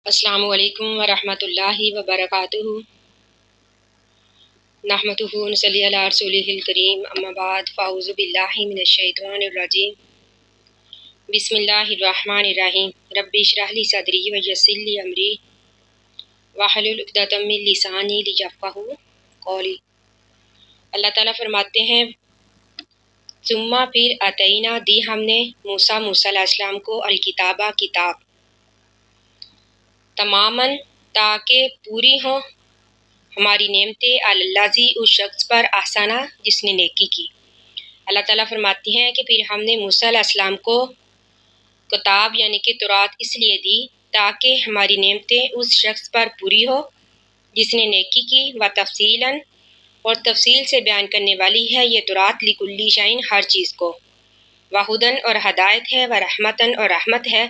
السلام علیکم ورحمۃ اللہ وبرکاتہ۔ نحمدہ ونصلی علی رسولہ الکریم، اما بعد، فاعوذ باللہ من الشیطان الرجیم، بسم اللہ الرحمن الرحیم۔ رب اشرح لی صدری ویسر لی امری واحلل عقدۃ من لسانی لیفقہوا قولی۔ اللہ تعالیٰ فرماتے ہیں ثم پھر اتینا دی ہم نے موسیٰ علیہ السلام کو الکتابہ کتاب، تماماً تاکہ پوری ہوں ہماری نعمتیں الذی اس شخص پر احسنہ جس نے نیکی کی۔ اللہ تعالیٰ فرماتی ہیں کہ پھر ہم نے موسیٰ علیہ السلام کو کتاب یعنی کہ تورات اس لیے دی تاکہ ہماری نعمتیں اس شخص پر پوری ہو جس نے نیکی کی، و تفصیلاً اور تفصیل سے بیان کرنے والی ہے یہ تورات لکل شیء ہر چیز کو، وہدن اور ہدایت ہے، و رحمتاً اور رحمت ہے،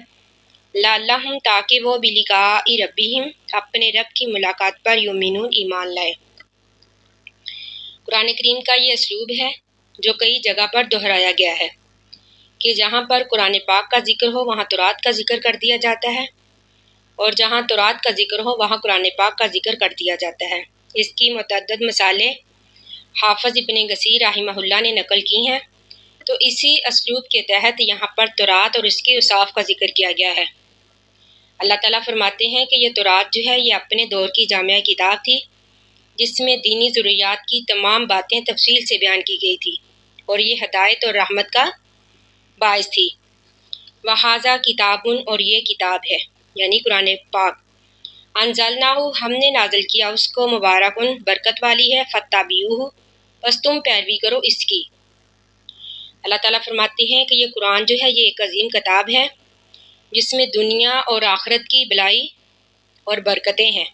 لعلہم تاکہ وہ بلقاء ربہم اپنے رب کی ملاقات پر یؤمنون ایمان لائے۔ قرآن کریم کا یہ اسلوب ہے جو کئی جگہ پر دہرایا گیا ہے کہ جہاں پر قرآن پاک کا ذکر ہو وہاں تورات کا ذکر کر دیا جاتا ہے، اور جہاں تورات کا ذکر ہو وہاں قرآن پاک کا ذکر کر دیا جاتا ہے۔ اس کی متعدد مثالیں حافظ ابن کثیر رحمہ اللہ نے نقل کی ہیں، تو اسی اسلوب کے تحت یہاں پر تورات اور اس کے اوصاف کا ذکر کیا گیا ہے۔ اللہ تعالیٰ فرماتے ہیں کہ یہ تورات جو ہے یہ اپنے دور کی جامع کتاب تھی جس میں دینی ضروریات کی تمام باتیں تفصیل سے بیان کی گئی تھی، اور یہ ہدایت اور رحمت کا باعث تھی۔ وَہَٰذَا کتابٌ اور یہ کتاب ہے یعنی قرآن پاک، انزلناہ ہم نے نازل کیا اس کو، مبارکن برکت والی ہے، فاتبعوہ بس تم پیروی کرو اس کی۔ اللہ تعالیٰ فرماتے ہیں کہ یہ قرآن جو ہے یہ ایک عظیم کتاب ہے جس میں دنیا اور آخرت کی بھلائی اور برکتیں ہیں،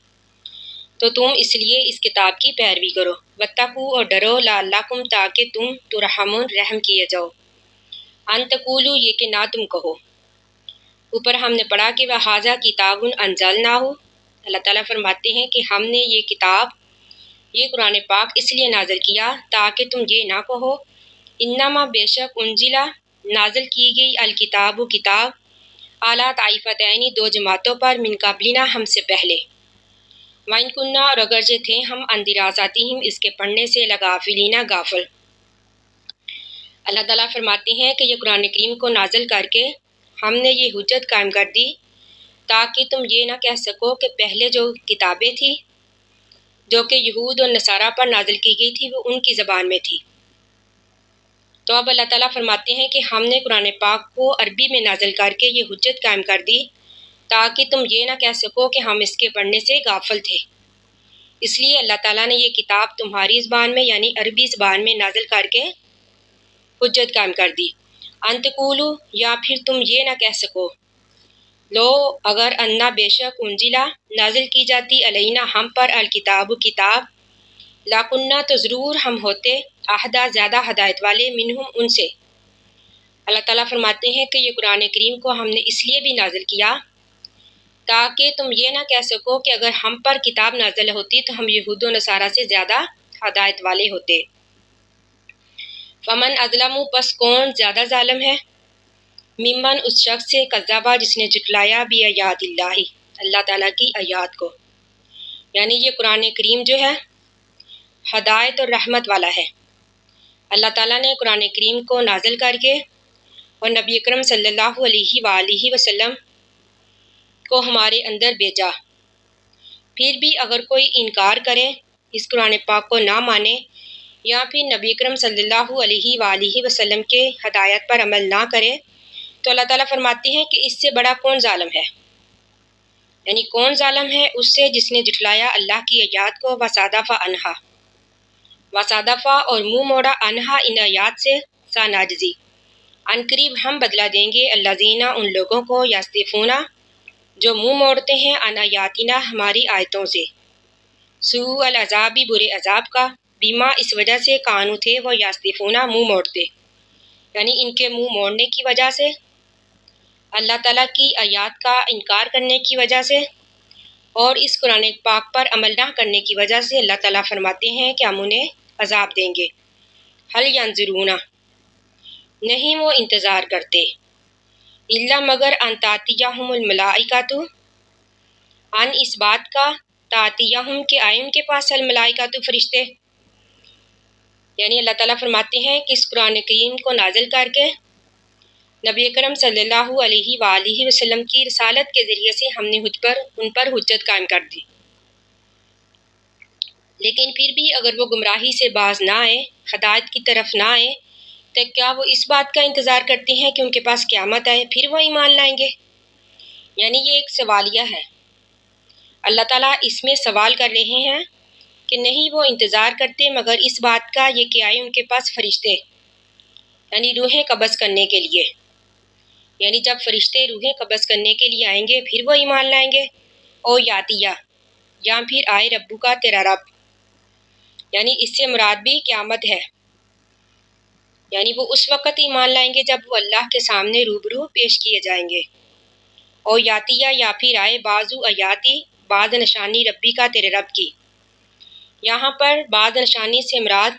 تو تم اس لیے اس کتاب کی پیروی کرو۔ واتقوا اور ڈرو، لعلکم تاکہ تم ترحمون رحم کیے جاؤ، ان تقولوا یہ کہ نہ تم کہو۔ اوپر ہم نے پڑھا کہ وَہَٰذَا کتاب انزلناہ، اللہ تعالیٰ فرماتے ہیں کہ ہم نے یہ کتاب یہ قرآن پاک اس لیے نازل کیا تاکہ تم یہ نہ کہو انما بے شک انزلہ نازل کی گئی الکتاب کتاب اعلیٰ طائفتین دو جماعتوں پر من قبلنا ہم سے پہلے، وَإِن كُنَّا اور اگرچہ تھے ہم عن دراستہم اس کے پڑھنے سے لغافلین غافل۔ اللہ تعالیٰ فرماتے ہیں کہ یہ قرآن کریم کو نازل کر کے ہم نے یہ حجت قائم کر دی تاکہ تم یہ نہ کہہ سکو کہ پہلے جو کتابیں تھیں جو کہ یہود اور نصارہ پر نازل کی گئی تھی وہ ان کی زبان میں تھی، تو اب اللہ تعالیٰ فرماتے ہیں کہ ہم نے قرآن پاک کو عربی میں نازل کر کے یہ حجت قائم کر دی تاکہ تم یہ نہ کہہ سکو کہ ہم اس کے پڑھنے سے غافل تھے، اس لیے اللہ تعالیٰ نے یہ کتاب تمہاری زبان میں یعنی عربی زبان میں نازل کر کے حجت قائم کر دی۔ ان تقولوا یا پھر تم یہ نہ کہہ سکو، لو اگر انا بے شک انزلہ نازل کی جاتی علینا ہم پر الکتاب کتاب، لاکنہ تو ضرور ہم ہوتے اہدیٰ زیادہ ہدایت والے منہم ان سے۔ اللہ تعالیٰ فرماتے ہیں کہ یہ قرآن کریم کو ہم نے اس لیے بھی نازل کیا تاکہ تم یہ نہ کہہ سکو کہ اگر ہم پر کتاب نازل ہوتی تو ہم یہود و نصارہ سے زیادہ ہدایت والے ہوتے۔ فمن اظلم پس کون زیادہ ظالم ہے، ممن اس شخص سے کذبہ جس نے جھٹلایا بآیات اللہ اللہ تعالیٰ کی آیات کو، یعنی یہ قرآن کریم جو ہے ہدایت اور رحمت والا ہے۔ اللہ تعالیٰ نے قرآن کریم کو نازل کر کے اور نبی اکرم صلی اللہ علیہ وآلہ وسلم کو ہمارے اندر بھیجا، پھر بھی اگر کوئی انکار کرے اس قرآن پاک کو نہ مانے یا پھر نبی اکرم صلی اللہ علیہ وآلہ وسلم کے ہدایت پر عمل نہ کرے تو اللہ تعالیٰ فرماتے ہیں کہ اس سے بڑا کون ظالم ہے، یعنی کون ظالم ہے اس سے جس نے جھٹلایا اللہ کی آیات کو، وصدف عنہا وصدفہ اور منہ موڑا عنہا ان آیات سے، سنجزی ان قریب ہم بدلہ دیں گے الذین ان لوگوں کو یصدفون جو منہ موڑتے ہیں عن آیاتنا ہماری آیتوں سے، سوء العذاب برے عذاب کا، بیما اس وجہ سے کانو تھے وہ یصدفون منہ موڑتے، یعنی ان کے منہ موڑنے کی وجہ سے، اللہ تعالیٰ کی آیات کا انکار کرنے کی وجہ سے، اور اس قرآن پاک پر عمل نہ کرنے کی وجہ سے اللہ تعالیٰ فرماتے ہیں کہ ہم انہیں عذاب دیں گے۔ هل ينظرون نہیں وہ انتظار کرتے، الا مگر ان تأتیہم الملائکۃ عن اس بات کا تاتیہم کہ آئے ان کے پاس الملائکہ تو فرشتے، یعنی اللہ تعالیٰ فرماتے ہیں کہ اس قرآن کریم کو نازل کر کے نبی اکرم صلی اللہ علیہ وآلہ وسلم کی رسالت کے ذریعے سے ہم نے ان پر حجت قائم کر دی، لیکن پھر بھی اگر وہ گمراہی سے باز نہ آئے، ہدایت کی طرف نہ آئے، تو کیا وہ اس بات کا انتظار کرتے ہیں کہ ان کے پاس قیامت آئے پھر وہ ایمان لائیں گے؟ یعنی یہ ایک سوالیہ ہے، اللہ تعالیٰ اس میں سوال کر رہے ہیں کہ نہیں وہ انتظار کرتے مگر اس بات کا یہ کہ آئے ان کے پاس فرشتے، یعنی روحیں قبض کرنے کے لیے، یعنی جب فرشتے روحیں قبض کرنے کے لیے آئیں گے پھر وہ ایمان لائیں گے۔ او یاتیہ، یا پھر آئے ربو کا تیرا رب، یعنی اس سے مراد بھی قیامت ہے، یعنی وہ اس وقت ایمان لائیں گے جب وہ اللہ کے سامنے روبرو پیش کیے جائیں گے۔ او یاتیہ، یا پھر آئے بعضو آیاتی، بعض نشانی ربی کا تیرے رب کی، یہاں پر بعض نشانی سے مراد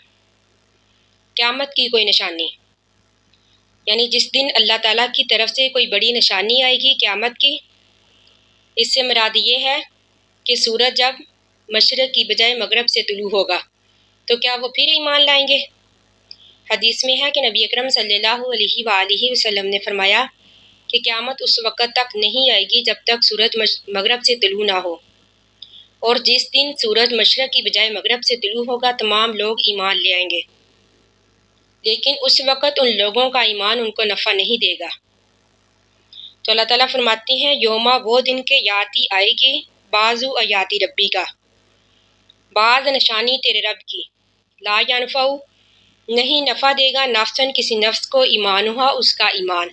قیامت کی کوئی نشانی، یعنی جس دن اللہ تعالیٰ کی طرف سے کوئی بڑی نشانی آئے گی قیامت کی، اس سے مراد یہ ہے کہ سورج جب مشرق کی بجائے مغرب سے طلوع ہوگا تو کیا وہ پھر ایمان لائیں گے؟ حدیث میں ہے کہ نبی اکرم صلی اللہ علیہ وآلہ وسلم نے فرمایا کہ قیامت اس وقت تک نہیں آئے گی جب تک سورج مغرب سے طلوع نہ ہو، اور جس دن سورج مشرق کی بجائے مغرب سے طلوع ہوگا تمام لوگ ایمان لے آئیں گے، لیکن اس وقت ان لوگوں کا ایمان ان کو نفع نہیں دے گا۔ تو اللہ تعالیٰ فرماتے ہیں یوما، وہ دن کے یاتی آئے گی بعضو آیاتی ربی کا، بعض نشانی تیرے رب کی، لا ینفع، نہیں نفع دے گا نفسن کسی نفس کو ایمانہا اس کا ایمان،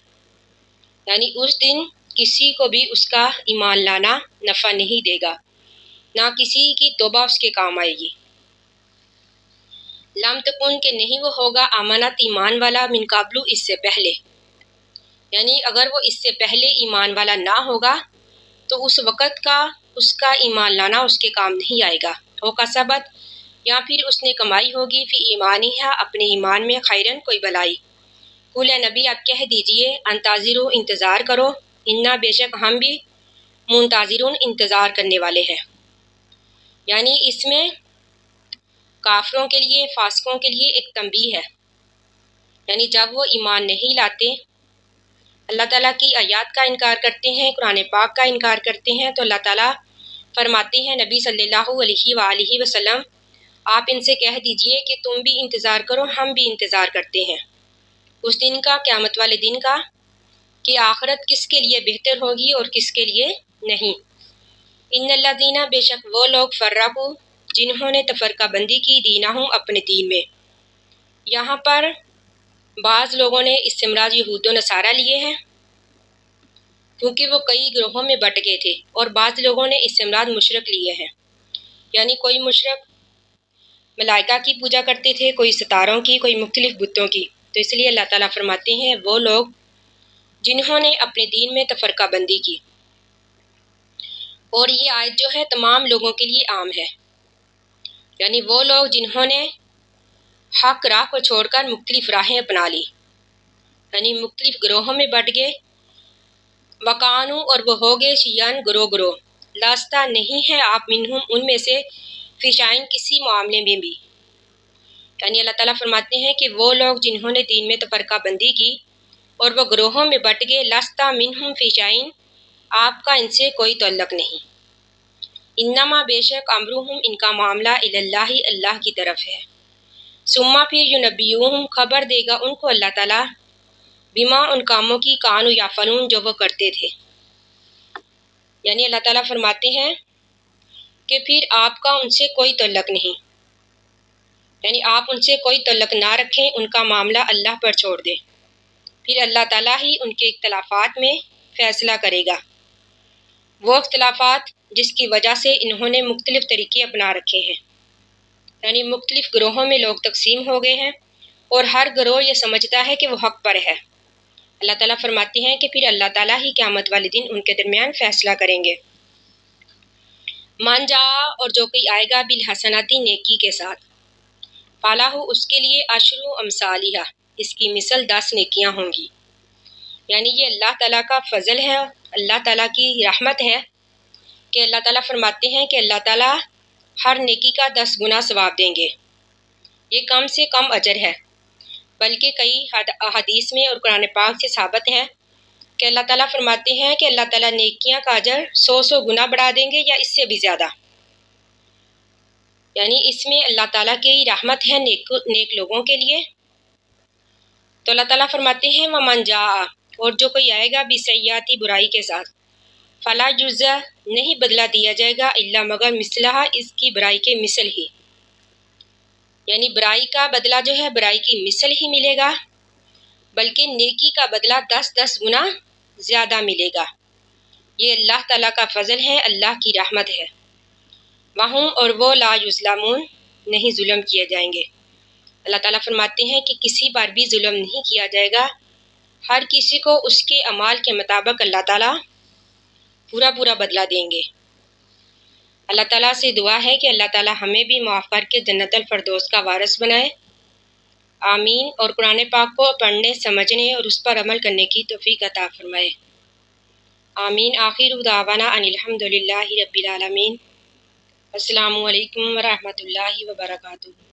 یعنی اس دن کسی کو بھی اس کا ایمان لانا نفع نہیں دے گا، نہ کسی کی توبہ اس کے کام آئے گی۔ لم تکن کہ نہیں وہ ہوگا امانت ایمان والا من قبل اس سے پہلے، یعنی اگر وہ اس سے پہلے ایمان والا نہ ہوگا تو اس وقت کا اس کا ایمان لانا اس کے کام نہیں آئے گا۔ وہ کسبت، یا پھر اس نے کمائی ہوگی فی ایمانہا اپنے ایمان میں خیرن کوئی بلائی، قل اے نبی آپ کہہ دیجئے انتظروا انتظار کرو، انا بے شک ہم بھی منتظرون انتظار کرنے والے ہیں، یعنی اس میں کافروں کے لیے، فاسقوں کے لیے ایک تنبیہ ہے، یعنی جب وہ ایمان نہیں لاتے، اللہ تعالیٰ کی آیات کا انکار کرتے ہیں، قرآن پاک کا انکار کرتے ہیں، تو اللہ تعالیٰ فرماتے ہیں نبی صلی اللہ علیہ وآلہ وسلم آپ ان سے کہہ دیجئے کہ تم بھی انتظار کرو، ہم بھی انتظار کرتے ہیں اس دن کا، قیامت والے دن کا، کہ آخرت کس کے لیے بہتر ہوگی اور کس کے لیے نہیں۔ ان الذین، بے شک وہ لوگ فرقوا، جنہوں نے تفرقہ بندی کی، دینہم اپنے دین میں، یہاں پر بعض لوگوں نے اس سے مراد یہود و نصارہ لیے ہیں کیونکہ وہ کئی گروہوں میں بٹ گئے تھے، اور بعض لوگوں نے اس سے مراد مشرک لیے ہیں، یعنی کوئی مشرک ملائکہ کی پوجا کرتے تھے، کوئی ستاروں کی، کوئی مختلف بتوں کی، تو اس لیے اللہ تعالیٰ فرماتے ہیں وہ لوگ جنہوں نے اپنے دین میں تفرقہ بندی کی، اور یہ آیت جو ہے تمام لوگوں کے لیے عام ہے، یعنی وہ لوگ جنہوں نے حق راہ کو چھوڑ کر مختلف راہیں اپنا لی، یعنی مختلف گروہوں میں بٹ گئے، وقانو، اور وہ ہو گئے شیعان گروہ گروہ، لاستا نہیں ہے آپ منہم ان میں سے، فی شائن کسی معاملے میں بھی، یعنی اللہ تعالیٰ فرماتے ہیں کہ وہ لوگ جنہوں نے دین میں تفرقہ بندی کی اور وہ گروہوں میں بٹ گئے، لاستا منہم فی شائن، آپ کا ان سے کوئی تعلق نہیں، انما بے شک امرہم ان کا معاملہ اللہ اللہ کی طرف ہے، ثم پھر ینبئہم خبر دے گا ان کو اللہ تعالیٰ، بما ان کاموں کی کانوا یعملون جو وہ کرتے تھے، یعنی اللہ تعالیٰ فرماتے ہیں کہ پھر آپ کا ان سے کوئی تعلق نہیں، یعنی آپ ان سے کوئی تعلق نہ رکھیں، ان کا معاملہ اللہ پر چھوڑ دیں، پھر اللہ تعالیٰ ہی ان کے اختلافات میں فیصلہ کرے گا، وہ اختلافات جس کی وجہ سے انہوں نے مختلف طریقے اپنا رکھے ہیں، یعنی مختلف گروہوں میں لوگ تقسیم ہو گئے ہیں اور ہر گروہ یہ سمجھتا ہے کہ وہ حق پر ہے، اللہ تعالیٰ فرماتے ہیں کہ پھر اللہ تعالیٰ ہی قیامت والے دن ان کے درمیان فیصلہ کریں گے۔ من جا، اور جو کوئی آئے گا بالحسناتی نیکی کے ساتھ، فلاح اس کے لیے عشر امثالہا، اس کی مثل 10 نیکیاں ہوں گی، یعنی یہ اللہ تعالیٰ کا فضل ہے، اللہ تعالیٰ کی رحمت ہے کہ اللہ تعالیٰ فرماتے ہیں کہ اللہ تعالیٰ ہر نیکی کا 10 گنا ثواب دیں گے. یہ کم سے کم اجر ہے، بلکہ کئی احادیث میں اور قرآن پاک سے ثابت ہے کہ اللہ تعالیٰ فرماتے ہیں کہ اللہ تعالیٰ نیکیاں کا اجر 100 گنا بڑھا دیں گے یا اس سے بھی زیادہ. یعنی اس میں اللہ تعالیٰ کی رحمت ہے نیک لوگوں کے لیے. تو اللہ تعالیٰ فرماتے ہیں وَمَنْ جَاءَ، اور جو کوئی آئے گا بِسَیِّئَةٍ برائی کے ساتھ، فَلَا يُجْزَىٰ نہیں بدلہ دیا جائے گا الا مگر مثلہا اس کی برائی کے مثل ہی. یعنی برائی کا بدلہ جو ہے برائی کی مثل ہی ملے گا، بلکہ نیکی کا بدلہ 10 گنا زیادہ ملے گا. یہ اللہ تعالیٰ کا فضل ہے، اللہ کی رحمت ہے. وَهُمْ اور وہ لا یظلمون نہیں ظلم کیے جائیں گے. اللہ تعالیٰ فرماتے ہیں کہ کسی پر بھی ظلم نہیں کیا جائے گا، ہر کسی کو اس کے اعمال کے مطابق اللہ تعالیٰ پورا بدلہ دیں گے. اللہ تعالیٰ سے دعا ہے کہ اللہ تعالیٰ ہمیں بھی معاف کر کے جنت الفردوس کا وارث بنائے. آمین. اور قرآن پاک کو پڑھنے، سمجھنے اور اس پر عمل کرنے کی توفیق عطا فرمائے. آمین. آخر دعوانا ان الحمد للہ رب العالمین. السلام علیکم ورحمۃ اللہ وبرکاتہ.